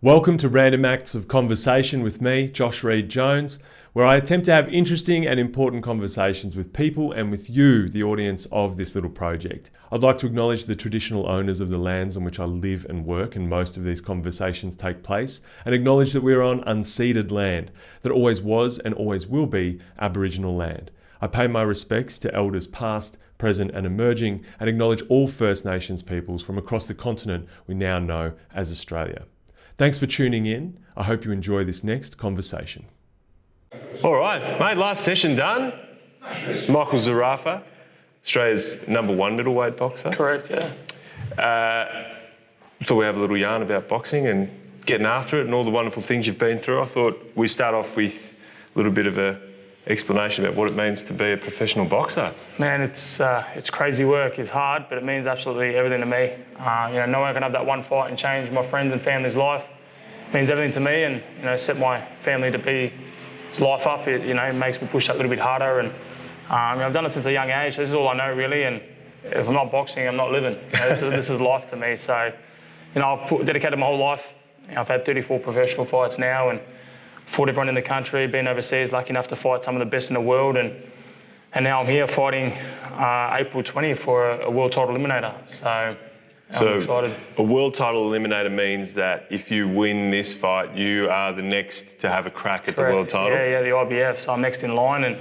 Welcome to Random Acts of Conversation with me, Josh Reid Jones, where I attempt to have interesting and important conversations with people and with you, the audience of this little project. I'd like to acknowledge the traditional owners of the lands on which I live and work, and most of these conversations take place, and acknowledge that we are on unceded land that always was and always will be Aboriginal land. I pay my respects to elders past, present and emerging, and acknowledge all First Nations peoples from across the continent we now know as Australia. Thanks for tuning in. I hope you enjoy this next conversation. All right, mate, last session done. Michael Zerafa, Australia's #1 middleweight boxer. Correct, yeah. Thought we'd have a little yarn about boxing and getting after it and all the wonderful things you've been through. I thought we'd start off with a little bit of a explanation about what it means to be a professional boxer. Man, it's crazy work. It's hard, but it means absolutely everything to me. No one can have that one fight and change my friends and family's life. It means everything to me, and set my family to be his life up. It makes me push that little bit harder, and I've done it since a young age. This is all I know really, and if I'm not boxing, I'm not living. This is life to me. So, I've dedicated my whole life. I've had 34 professional fights now, and fought everyone in the country, been overseas, lucky enough to fight some of the best in the world, and now I'm here fighting April 20 for a world title eliminator. So I'm excited. A world title eliminator means that if you win this fight, you are the next to have a crack at the world title? Yeah, the IBF. So I'm next in line, and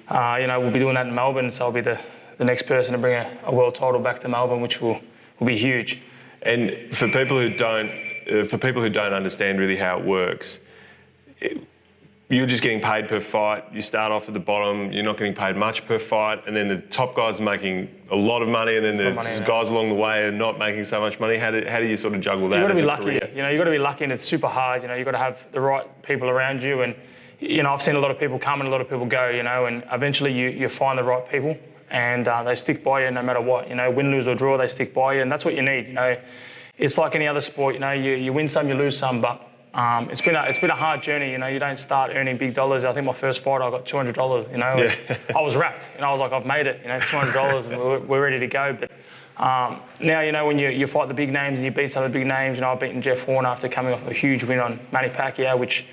we'll be doing that in Melbourne, so I'll be the next person to bring a world title back to Melbourne, which will be huge. And for people who don't understand really how it works, you're just getting paid per fight. You start off at the bottom, you're not getting paid much per fight, and then the top guys are making a lot of money, and then the guys along the way are not making so much money. How do you sort of juggle that? You've got to be lucky. You've got to be lucky, and it's super hard. You've got to have the right people around you, and I've seen a lot of people come and a lot of people go. And eventually you find the right people, and they stick by you no matter what. Win, lose or draw, they stick by you, and that's what you need. It's like any other sport. You win some, you lose some, but it's been a hard journey. You don't start earning big dollars. I think my first fight I got $200. I was wrapped. I was like, I've made it. $200, and we're ready to go. But now when you fight the big names and you beat some of the big names. I've beaten Jeff Horn after coming off a huge win on Manny Pacquiao, which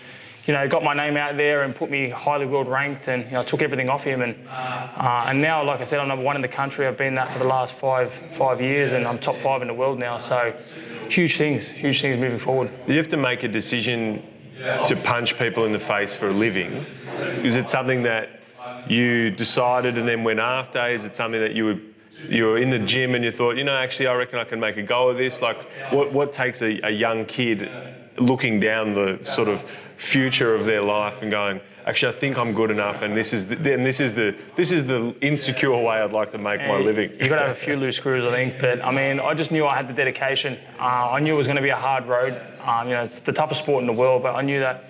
got my name out there and put me highly world ranked, and I took everything off him. And now, like I said, I'm #1 in the country. I've been that for the last five years, and I'm top 5 in the world now. So huge things moving forward. You have to make a decision to punch people in the face for a living. Is it something that you decided and then went after? Is it something that you were in the gym and you thought, actually, I reckon I can make a go of this? Like, what takes a young kid looking down the sort of future of their life and going, actually, I think I'm good enough, and this is the insecure way I'd like to make my living? You've got to have a few loose screws, I think. But I just knew I had the dedication. I knew it was going to be a hard road. It's the toughest sport in the world, but I knew that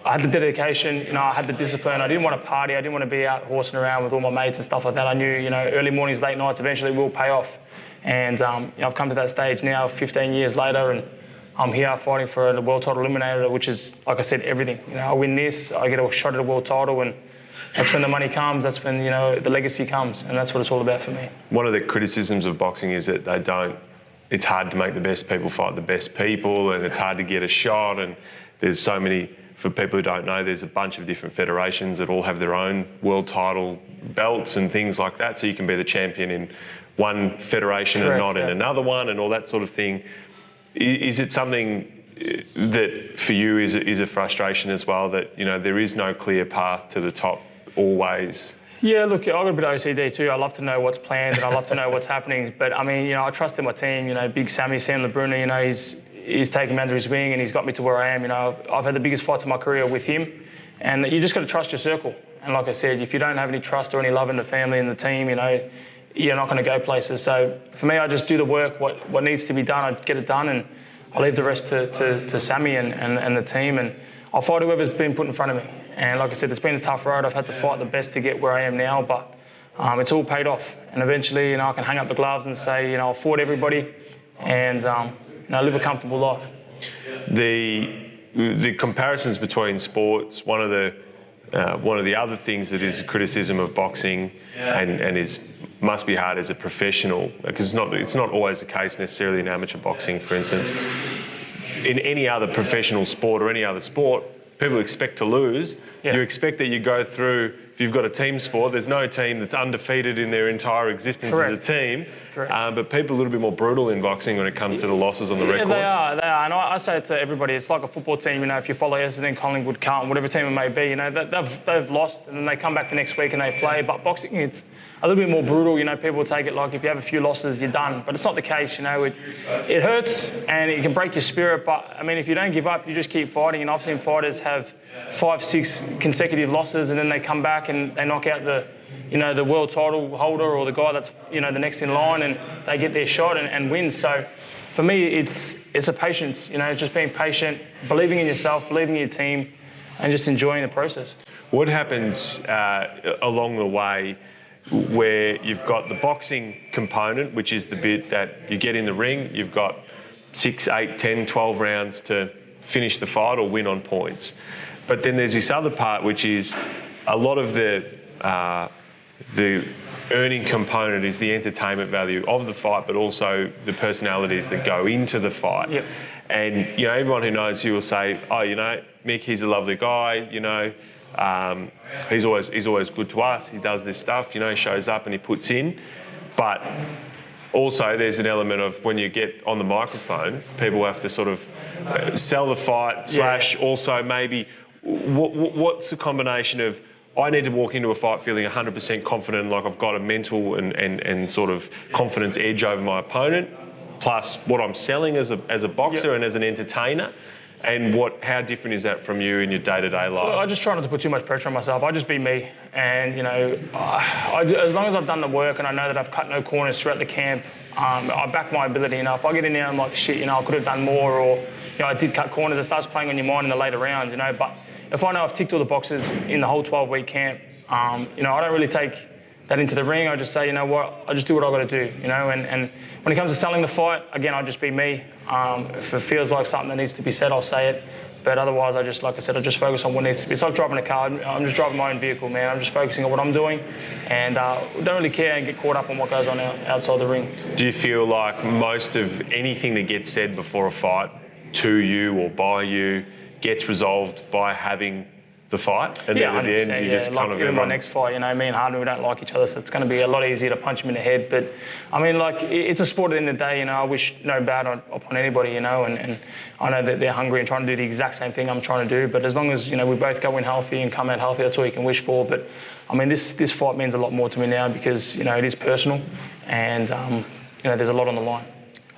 I had the dedication. I had the discipline. I didn't want to party. I didn't want to be out horsing around with all my mates and stuff like that. I knew, early mornings, late nights eventually will pay off. And I've come to that stage now, 15 years later, and I'm here fighting for the world title eliminator, which is, like I said, everything. I win this, I get a shot at a world title, and that's when the money comes, that's when, the legacy comes, and that's what it's all about for me. One of the criticisms of boxing is that it's hard to make the best people fight the best people, and it's hard to get a shot, and there's so many, for people who don't know, there's a bunch of different federations that all have their own world title belts and things like that, so you can be the champion in one federation and not in another one, and all that sort of thing. Is it something that for you is a frustration as well, that there is no clear path to the top always? Yeah, look, I've got a bit of OCD too. I love to know what's planned, and I love to know what's happening. But I trust in my team. Big Sam LeBruna, he's taken me under his wing, and he's got me to where I am. I've had the biggest fights of my career with him, and you just got to trust your circle. And like I said, if you don't have any trust or any love in the family and the team, you're not going to go places. So for me, I just do the work, what needs to be done, I get it done, and I leave the rest to Sammy and the team, and I'll fight whoever's been put in front of me. And like I said, it's been a tough road. I've had to fight the best to get where I am now, but it's all paid off. And eventually, I can hang up the gloves and say, I fought everybody, and live a comfortable life. The comparisons between sports, one of the other things that is a criticism of boxing and must be hard as a professional, because it's not always the case necessarily in amateur boxing, for instance. in any other professional sport or any other sport, people expect to lose. Yeah. You expect that you go through, if you've got a team sport, there's no team that's undefeated in their entire existence Correct. as a team. Correct. But people are a little bit more brutal in boxing when it comes to the losses on the records. They are. And I say it to everybody, it's like a football team, if you follow Essendon, Collingwood, Carlton, whatever team it may be, they've lost and then they come back the next week and they play. But boxing, it's a little bit more brutal, people take it like if you have a few losses, you're done. But it's not the case, it hurts and it can break your spirit. But, if you don't give up, you just keep fighting. And I've seen fighters have 5-6 consecutive losses and then they come back and they knock out the world title holder or the guy that's, the next in line and they get their shot and win. So for me, it's a patience, it's just being patient, believing in yourself, believing in your team and just enjoying the process. What happens along the way where you've got the boxing component, which is the bit that you get in the ring, you've got 6, 8, 10, 12 rounds to finish the fight or win on points. But then there's this other part, which is a lot of the earning component is the entertainment value of the fight, but also the personalities that go into the fight. Yep. And, everyone who knows you will say, oh, Mick, he's a lovely guy, he's always good to us. He does this stuff, he shows up and he puts in. But also there's an element of when you get on the microphone, people have to sort of sell the fight / also maybe what's the combination of I need to walk into a fight feeling 100% confident, like I've got a mental and sort of confidence edge over my opponent, plus what I'm selling as a boxer and as an entertainer. And how different is that from you in your day-to-day life? Well, I just try not to put too much pressure on myself. I just be me. And, as long as I've done the work and I know that I've cut no corners throughout the camp, I back my ability. If I get in there and I'm like, shit, I could have done more or, I did cut corners, it starts playing on your mind in the later rounds, But if I know I've ticked all the boxes in the whole 12-week camp, I don't really take that into the ring. I just say, I just do what I've got to do, And when it comes to selling the fight, again, I'll just be me. If it feels like something that needs to be said, I'll say it. But otherwise, I just focus on what needs to be. It's like driving a car. I'm just driving my own vehicle, man. I'm just focusing on what I'm doing and don't really care and get caught up on what goes on outside the ring. Do you feel like most of anything that gets said before a fight to you or by you gets resolved by having the fight? And then at the end, you just kind of... Even my next fight, me and Hardman, we don't like each other, so it's going to be a lot easier to punch him in the head. But, it's a sport at the end of the day, I wish no bad upon anybody, and I know that they're hungry and trying to do the exact same thing I'm trying to do. But as long as, we both go in healthy and come out healthy, that's all you can wish for. But, this fight means a lot more to me now because, it is personal and, there's a lot on the line.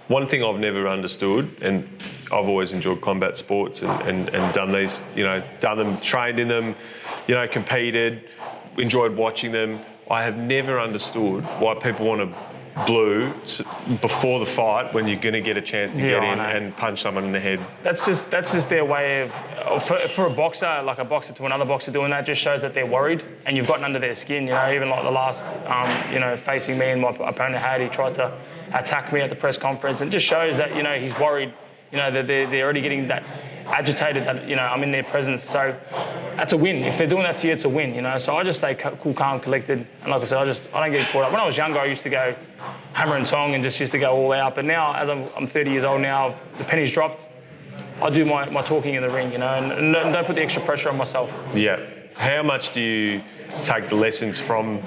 One thing I've never understood, and I've always enjoyed combat sports and done these, done them, trained in them, competed, enjoyed watching them. I have never understood why people want to blue before the fight when you're going to get a chance to get in and punch someone in the head. That's just their way of for a boxer, like a boxer to another boxer doing that, just shows that they're worried and you've gotten under their skin. Even like the last, facing me and my opponent had, he tried to attack me at the press conference and just shows that he's worried. That they're already getting that agitated that, I'm in their presence. So that's a win. If they're doing that to you, it's a win, So I just stay cool, calm, collected. And like I said, I don't get caught up. When I was younger, I used to go hammer and tong and just used to go all out. But now, as I'm 30 years old now, the penny's dropped. I do my talking in the ring, and don't put the extra pressure on myself. Yeah. How much do you take the lessons from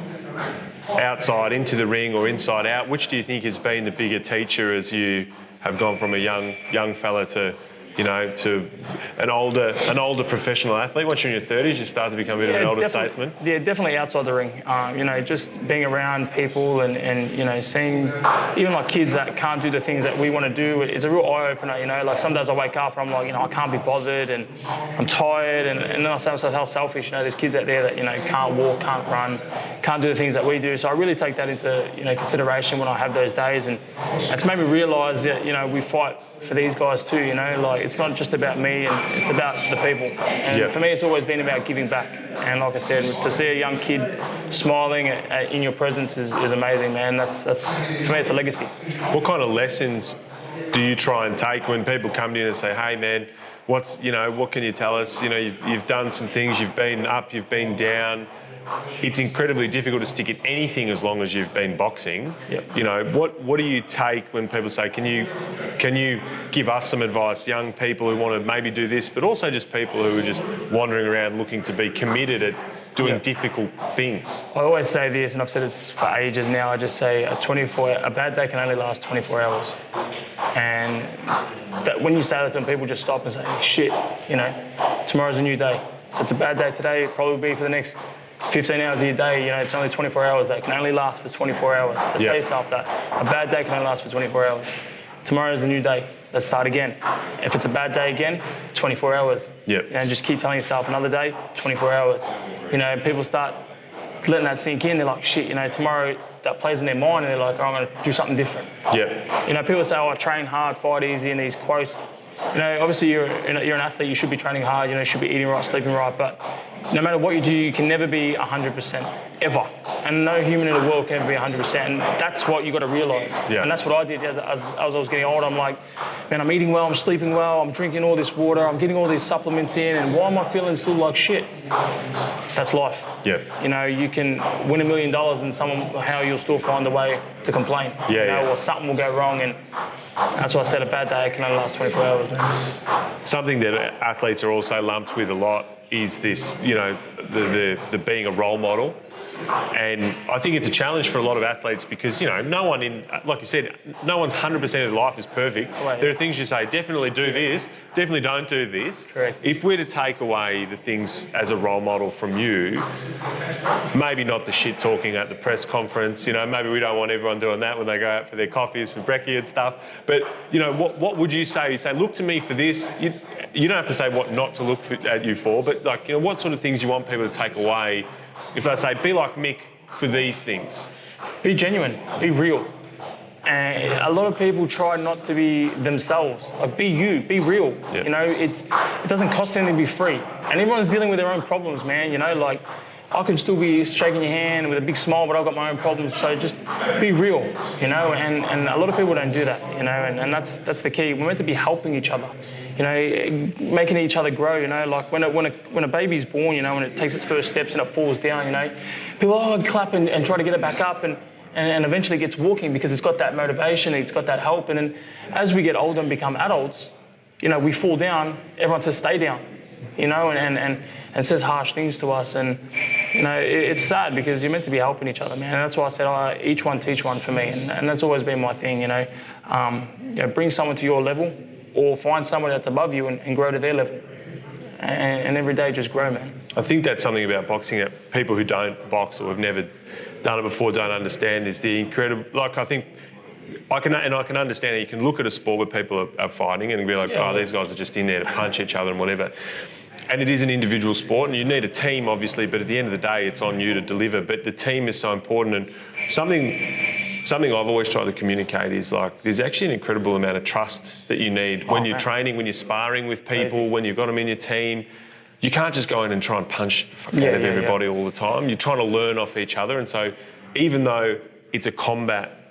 outside into the ring or inside out? Which do you think has been the bigger teacher as you have gone from a young fella to to an older professional athlete? Once you're in your 30s, you start to become a bit of an older statesman. Yeah, definitely outside the ring. Just being around people and seeing even like kids that can't do the things that we want to do. It's a real eye opener. Like some days I wake up and I'm like, I can't be bothered and I'm tired, and then I say to myself, how selfish. There's kids out there that can't walk, can't run, can't do the things that we do. So I really take that into consideration when I have those days, and it's made me realise that we fight for these guys too. It's not just about me, and it's about the people. And for me, it's always been about giving back. And like I said, to see a young kid smiling in your presence is amazing, man. That's for me, it's a legacy. What kind of lessons do you try and take when people come to you and say, hey man, what can you tell us? You've done some things, you've been up, you've been down. It's incredibly difficult to stick at anything as long as you've been boxing. Yep. What do you take when people say, can you give us some advice, young people who want to maybe do this, but also just people who are just wandering around looking to be committed at doing difficult things? I always say this, and I've said this for ages now, I just say a bad day can only last 24 hours. And that when you say that to them, people just stop and say, shit, tomorrow's a new day. So it's a bad day today, it'll probably be for the next 15 hours of your day, it's only 24 hours. That can only last for 24 hours. So tell yourself that. A bad day can only last for 24 hours. Tomorrow is a new day. Let's start again. If it's a bad day again, 24 hours. Just keep telling yourself another day, 24 hours. People start letting that sink in. They're like, shit, tomorrow that plays in their mind and they're like, oh, I'm going to do something different. People say, oh, I train hard, fight easy, and these quotes. Obviously you're an athlete, you should be training hard, you should be eating right, sleeping right, but no matter what you do, you can never be 100%, ever. And no human in the world can ever be 100%, and that's what you got to realise. And that's what I did as I was getting older. I'm like, man, I'm eating well, I'm sleeping well, I'm drinking all this water, I'm getting all these supplements in, and why am I feeling still like shit? That's life. You can win $1 million and somehow you'll still find a way to complain. Or something will go wrong, and that's why I said a bad day can only last 24 hours. Man. Something that athletes are also lumped with a lot is this, the being a role model. And I think it's a challenge for a lot of athletes because, no one like you said, no one's 100% of their life is perfect. There are things you say, definitely do this, definitely don't do this. Correct. If we're to take away the things as a role model from you, maybe not the shit talking at the press conference, maybe we don't want everyone doing that when they go out for their coffees for brekkie and stuff. But, what would you say? You say, look to me for this. You don't have to say what not to look at you for, but what sort of things you want people to take away if they say, be like Mick for these things? Be genuine, be real. And a lot of people try not to be themselves. Like, be you, be real. It doesn't cost anything to be free. And everyone's dealing with their own problems, man. I could still be shaking your hand with a big smile, but I've got my own problems. So just be real, and a lot of people don't do that, and that's the key. We're meant to be helping each other, making each other grow, like when a baby's born, when it takes its first steps and it falls down, people clap and try to get it back up and eventually gets walking because it's got that motivation, it's got that help. And then as we get older and become adults, we fall down, everyone says stay down. And says harsh things to us, and it's sad because you're meant to be helping each other, man. And that's why I said each one teach one for me, and that's always been my thing. Bring someone to your level, or find someone that's above you and grow to their level, and every day just grow, man. I think that's something about boxing that people who don't box or have never done it before don't understand is the incredible. Like, I think I can understand that you can look at a sport where people are fighting and be like, these guys are just in there to punch each other and whatever. And it is an individual sport, and you need a team, obviously, but at the end of the day, it's on you to deliver. But the team is so important, and something I've always tried to communicate is like there's actually an incredible amount of trust that you need when you're training, when you're sparring with people, when you've got them in your team. You can't just go in and try and punch the fuck out of everybody all the time. You're trying to learn off each other, and so even though it's a combat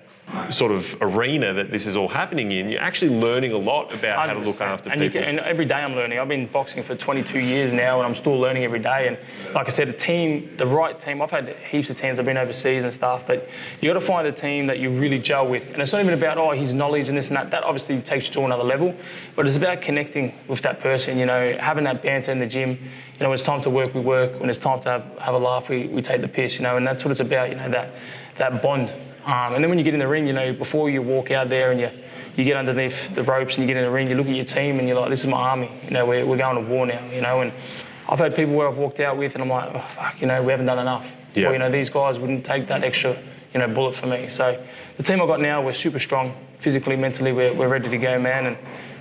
sort of arena that this is all happening in, you're actually learning a lot about how to look after people. And every day I'm learning. I've been boxing for 22 years now, and I'm still learning every day. And like I said, the right team. I've had heaps of teams. I've been overseas and stuff, but you got to find a team that you really gel with. And it's not even about his knowledge and this and that. That obviously takes you to another level. But it's about connecting with that person. Having that banter in the gym. When it's time to work, we work. When it's time to have a laugh, we take the piss. And that's what it's about. That bond. And then when you get in the ring, before you walk out there and you get underneath the ropes and you get in the ring, you look at your team and you're like, this is my army. We're going to war now. And I've had people where I've walked out with and I'm like, oh fuck, we haven't done enough. Yeah. Or, these guys wouldn't take that extra, bullet for me. So the team I've got now, we're super strong, physically, mentally, we're ready to go, man. And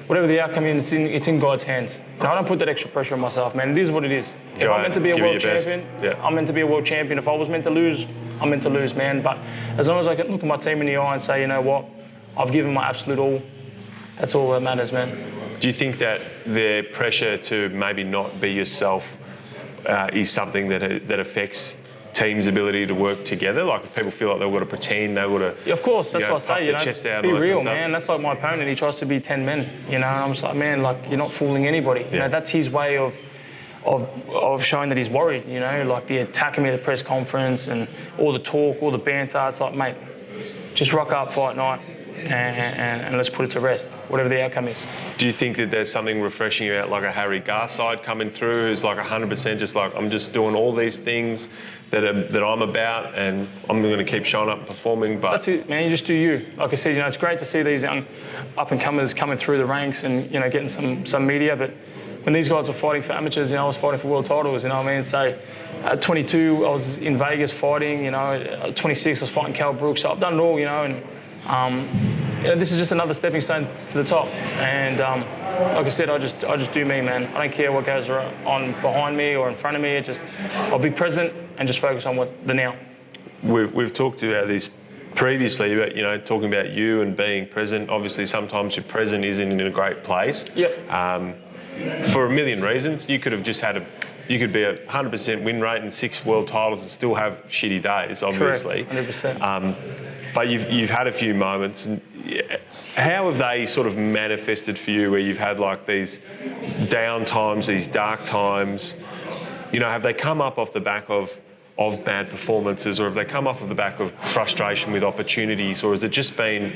whatever the outcome is, it's in God's hands. I don't put that extra pressure on myself, man. It is what it is. If I'm meant to be a world champion, I'm meant to be a world champion. If I was meant to lose, I'm meant to lose, man. But as long as I can look at my team in the eye and say, you know what, I've given my absolute all, that's all that matters, man. Do you think that the pressure to maybe not be yourself is something that affects team's ability to work together? Like, if people feel like they've got to pretend, they've got to... Yeah, of course, that's what I say, chest out be and all that real, kind of man. That's like my opponent. He tries to be 10 men, and I'm just like, man, like, you're not fooling anybody. You know, that's his way of showing that he's worried, like the attacking me at the press conference and all the talk, all the banter. It's like, mate, just rock up fight night and let's put it to rest, whatever the outcome is. Do you think that there's something refreshing about like a Harry Garside coming through who's like 100% just like, I'm just doing all these things that I'm about and I'm going to keep showing up and performing? But that's it, man. You just do you. Like I said, it's great to see these young up-and-comers coming through the ranks and, getting some media, but when these guys were fighting for amateurs, I was fighting for world titles, you know what I mean? So at 22, I was in Vegas fighting, at 26, I was fighting Cal Brooks. So I've done it all, and this is just another stepping stone to the top. And like I said, I just do me, man. I don't care what goes on behind me or in front of me. I'll be present and just focus on the now. We've talked about this previously, but talking about you and being present. Obviously, sometimes your present isn't in a great place. Yep. For a million reasons, you could have just you could be a 100% win rate and 6 world titles and still have shitty days, obviously. Correct, 100%. But you've had a few moments, and how have they sort of manifested for you where you've had like these down times, these dark times? Have they come up off the back of bad performances, or have they come off of the back of frustration with opportunities, or has it just been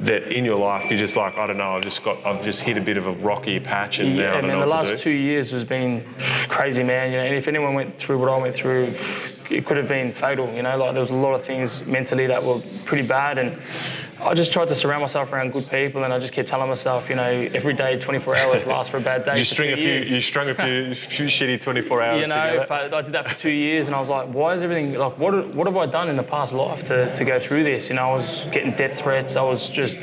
that in your life you're just like, I don't know, I've just hit a bit of a rocky patch and now I don't know what to do? The last 2 years has been crazy, man. And if anyone went through what I went through, it could have been fatal. Like there was a lot of things mentally that were pretty bad, and I just tried to surround myself around good people, and I just kept telling myself, every day, 24 hours lasts for a bad day. You strung a few shitty 24 hours together. But I did that for 2 years, and I was like, why is everything like? What have I done in the past life to go through this? I was getting death threats. I was just,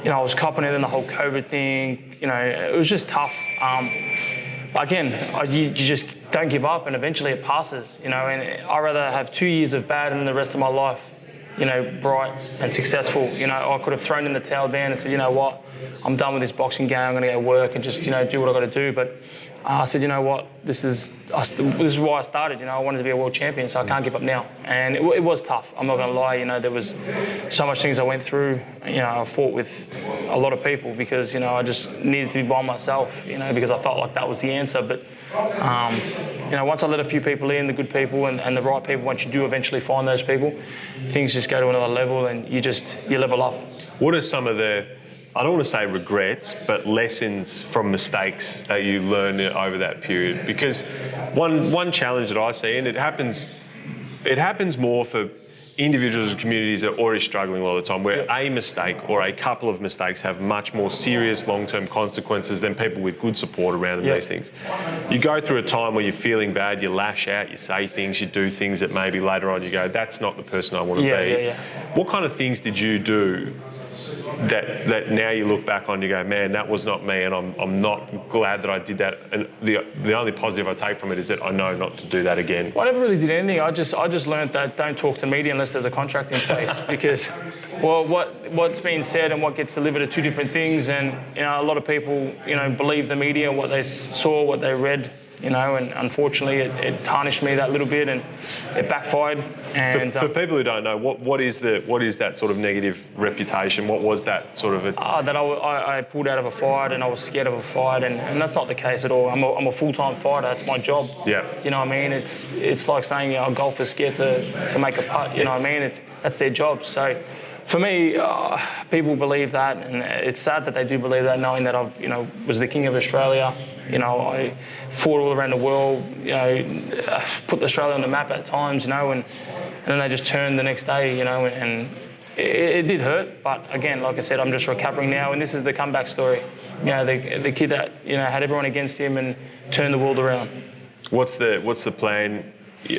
I was copping it in the whole COVID thing. It was just tough. Again, you just don't give up, and eventually it passes. And I'd rather have 2 years of bad and the rest of my life, bright and successful. I could have thrown in the towel then and said, you know what, I'm done with this boxing game. I'm going to go work and just, do what I got to do. But I said, you know what, this is why I started. I wanted to be a world champion, so I can't give up now. And it was tough. I'm not going to lie. There was so much things I went through. I fought with a lot of people because, I just needed to be by myself, because I felt like that was the answer. But, once I let a few people in, the good people and the right people, once you do eventually find those people, things just go to another level and you level up. What are some of the, I don't want to say regrets, but lessons from mistakes that you learned over that period? Because one challenge that I see, and it happens more for individuals and communities that are already struggling a lot of the time, where a mistake or a couple of mistakes have much more serious long-term consequences than people with good support around them, these things. You go through a time where you're feeling bad, you lash out, you say things, you do things that maybe later on you go, that's not the person I want to be. What kind of things did you do that now you look back on, you go, man, that was not me, and I'm not glad that I did that. And the only positive I take from it is that I know not to do that again. Well, I never really did anything. I just learned that don't talk to media unless there's a contract in place, because, well, what's being said and what gets delivered are two different things. And a lot of people, believe the media, what they saw, what they read. And unfortunately it tarnished me that little bit and it backfired. And for people who don't know, what is that sort of negative reputation? What was that sort of that I pulled out of a fight and I was scared of a fight, and that's not the case at all. I'm a full-time fighter. That's my job. Yeah. You know what I mean? It's like saying a golfer's scared to make a putt. You know what I mean? That's their job. So for me, people believe that, and it's sad that they do believe that, knowing that I've, was the king of Australia. I fought all around the world, put Australia on the map at times, and then they just turned the next day, and it did hurt. But again, like I said, I'm just recovering now, and this is the comeback story. The kid that, had everyone against him and turned the world around. What's the plan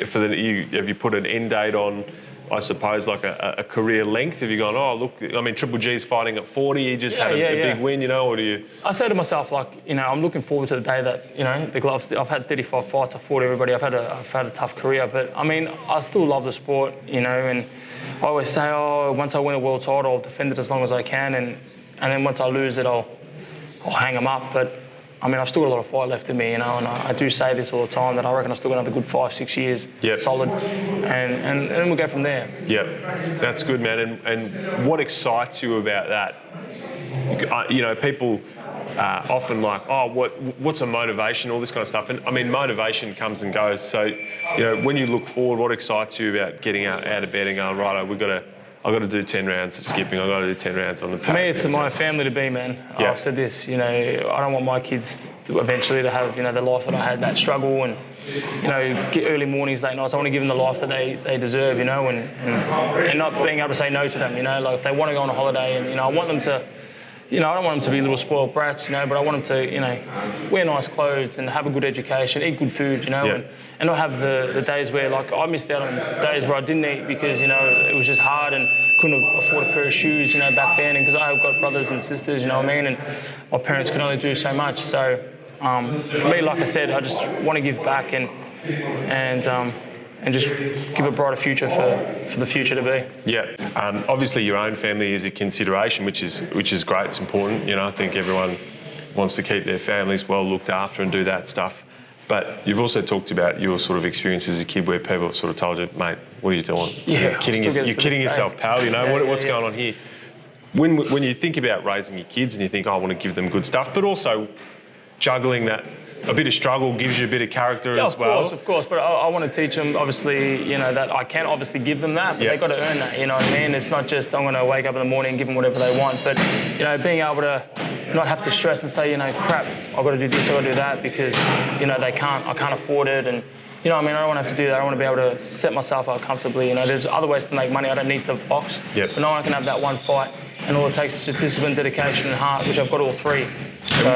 for have you put an end date on, I suppose, like a career length? Have you gone, oh, look, I mean, Triple G's fighting at 40, he just had a big win, or do you... I say to myself, I'm looking forward to the day that, the gloves, I've had 35 fights, I've fought everybody, I've had a tough career, but, I still love the sport, and I always say, once I win a world title, I'll defend it as long as I can, and then once I lose it, I'll hang them up, but I mean, I've still got a lot of fight left in me, and I do say this all the time, that I reckon I've still got another good 5-6 years solid, and then we'll go from there. Yep, that's good, man. And what excites you about that? People often like, what's a motivation, all this kind of stuff. And I mean, motivation comes and goes. So, when you look forward, what excites you about getting out of bed and going, right, I've got to do 10 rounds of skipping. I've got to do 10 rounds on the pad. For me, it's my family to be, man. Yeah. I've said this, I don't want my kids to eventually to have, the life that I had, that struggle and, get early mornings, late nights. I want to give them the life that they deserve, and not being able to say no to them, like if they want to go on a holiday and, I want them to, I don't want them to be little spoiled brats, but I want them to, wear nice clothes and have a good education, eat good food, and not have the days where, like, I missed out on days where I didn't eat because, it was just hard and couldn't afford a pair of shoes, back then, and because I've got brothers and sisters, and my parents could only do so much. So for me, like I said, I just want to give back and just give a brighter future for the future to be. Yeah. Obviously, your own family is a consideration, which is great. It's important. I think everyone wants to keep their families well looked after and do that stuff. But you've also talked about your sort of experience as a kid where people have sort of told you, mate, what are you doing? Yeah, you're kidding yourself, pal. What's going on here? When you think about raising your kids and you think, I want to give them good stuff, but also juggling that. A bit of struggle gives you a bit of character as well. Of course. But I want to teach them, obviously, that I can obviously give them that, but they've got to earn that, you know what I mean? It's not just I'm going to wake up in the morning and give them whatever they want, but, being able to not have to stress and say, crap, I've got to do this, I've got to do that, because, I can't afford it, and, I don't want to have to do that. I want to be able to set myself up comfortably. There's other ways to make money. I don't need to box. Yep. But no one can have that one fight, and all it takes is just discipline, dedication, and heart, which I've got all three. So,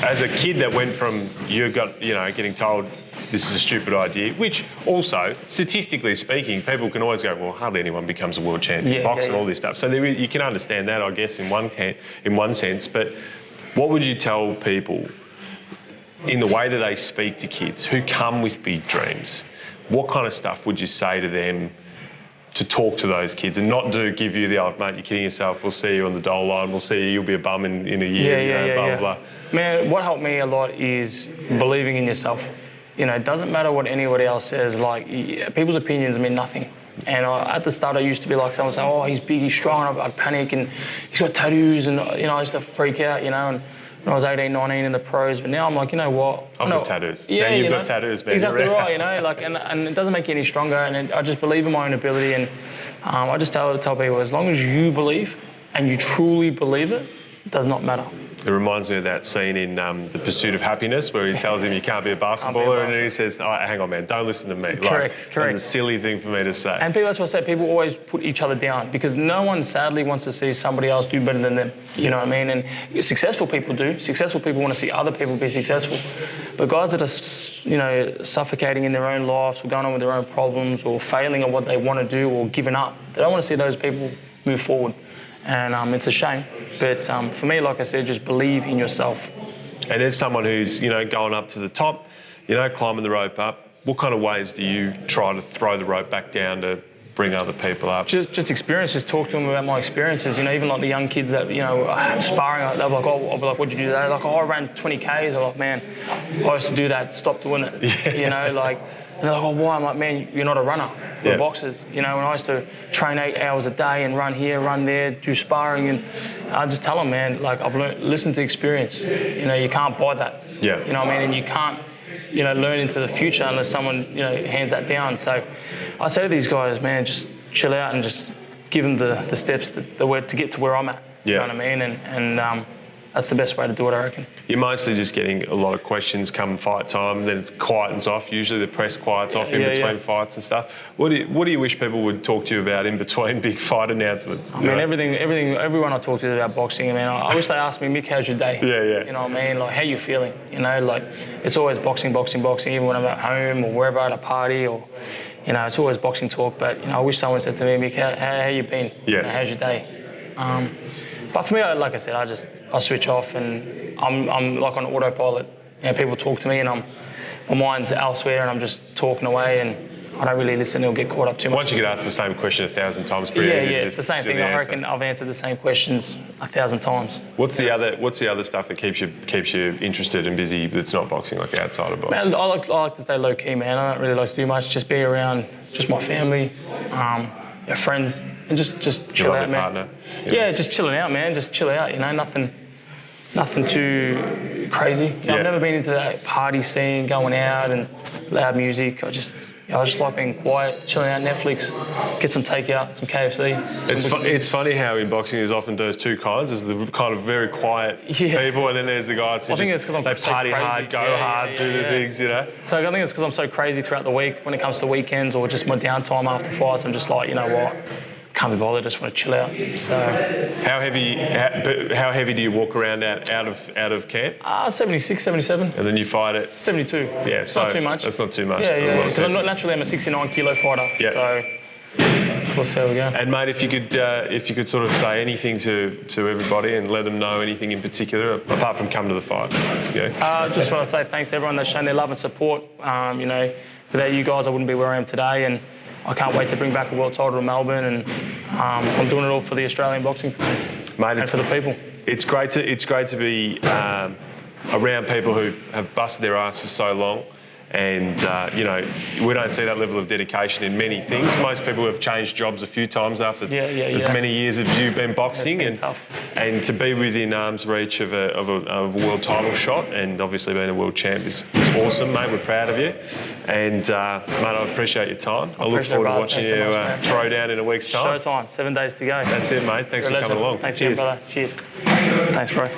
as a kid that went from getting told this is a stupid idea, which also, statistically speaking, people can always go, well, hardly anyone becomes a world champion boxer and all this stuff. So you can understand that, I guess, in one sense. But what would you tell people in the way that they speak to kids who come with big dreams? What kind of stuff would you say to them to talk to those kids and not give you the old, mate, you're kidding yourself, we'll see you on the dole line, we'll see you, you'll be a bum in a year, blah, blah, blah. Man, what helped me a lot is believing in yourself. It doesn't matter what anybody else says, like, people's opinions mean nothing. And at the start, I used to be like, someone say, oh, he's big, he's strong, I'd panic, and he's got tattoos, and, I used to freak out, and when I was 18, 19 in the pros, but now I'm like, you know what? I've got tattoos. Yeah, now you've got tattoos, man. Exactly right, and it doesn't make you any stronger, and I just believe in my own ability, and I just tell people, as long as you believe, and you truly believe it, it does not matter. It reminds me of that scene in The Pursuit of Happiness where he tells him you can't be a basketballer, and then he says, oh, hang on, man, don't listen to me. Correct. That's a silly thing for me to say. And that's what I say, people always put each other down because no one sadly wants to see somebody else do better than them. You know what I mean? And successful people do. Successful people want to see other people be successful. But guys that are, suffocating in their own lives or going on with their own problems or failing at what they want to do or giving up, they don't want to see those people move forward. And it's a shame. But for me, like I said, just believe in yourself. And as someone who's, going up to the top, climbing the rope up, what kind of ways do you try to throw the rope back down to bring other people up? Just experience. Just talk to them about my experiences. Even like the young kids that, sparring, they'll be like, oh, I'll be like, what'd you do today? Like, oh, I ran 20 Ks. I'm like, man, I used to do that. Stop doing it. And they're like, oh, why? I'm like, man, you're not a runner. We're boxers. And I used to train 8 hours a day and run here, run there, do sparring. And I just tell them, man, like, I've learned, listen to experience. You can't buy that. Yeah. You know what I mean? And you can't, learn into the future unless someone, hands that down. So I say to these guys, man, just chill out and just give them the steps to get to where I'm at. Yeah. You know what I mean? And that's the best way to do it, I reckon. You're mostly just getting a lot of questions come fight time, then it quietens off. Usually the press quiets off in between fights and stuff. What do you wish people would talk to you about in between big fight announcements? I mean, everyone I talk to about boxing, I wish they asked me, Mick, how's your day? Yeah. You know what I mean? Like, how you feeling? Like, it's always boxing, even when I'm at home or wherever at a party or, it's always boxing talk. But, I wish someone said to me, Mick, how you been? Yeah. How's your day? But for me, like I said, I switch off and I'm like on autopilot. People talk to me and my mind's elsewhere and I'm just talking away and I don't really listen or get caught up too much. Once you get asked the same question 1,000 times, pretty easy. Yeah, it's the same thing. I reckon I've answered the same questions 1,000 times. What's the other stuff that keeps you interested and busy that's not boxing, like outside of boxing? Man, I like to stay low key, man. I don't really like to do much. Just be around just my family, friends, and just chill out, man. Partner. Yeah, just chilling out, man. Just chill out. Nothing too crazy. I've never been into that party scene, going out and loud music. I just like being quiet, chilling out, Netflix, get some takeout, some KFC. It's funny how in boxing there's often those two kinds. There's the kind of very quiet people, and then there's the guys who they party hard, go hard, do the things, you know. So I think it's because I'm so crazy throughout the week. When it comes to weekends or just my downtime after fights, I'm just like, you know what, can't be bothered. Just want to chill out. So how heavy do you walk around out of camp? 76, 77. And then you fight at 72. Yeah, so not too much. That's not too much. Yeah. Because I'm a 69 kilo fighter. Yeah. So we'll see how we go. And mate, if you could sort of say anything to everybody and let them know anything in particular, apart from come to the fight. Just want to say thanks to everyone that's shown their love and support. Without you guys, I wouldn't be where I am today, and I can't wait to bring back a world title to Melbourne, and I'm doing it all for the Australian boxing fans, mate, and for the people. It's great to be around people who have busted their ass for so long, and we don't see that level of dedication in many things. Most people have changed jobs a few times after as many years as you've been boxing, and to be within arm's reach of a world title shot, and obviously being a world champ is awesome, mate. We're proud of you, and mate, I appreciate your time. I look forward to watching you throw down in a week's time. Showtime, 7 days to go. That's it, mate. Thanks for coming along. Thanks again, brother. Cheers. Thanks, bro.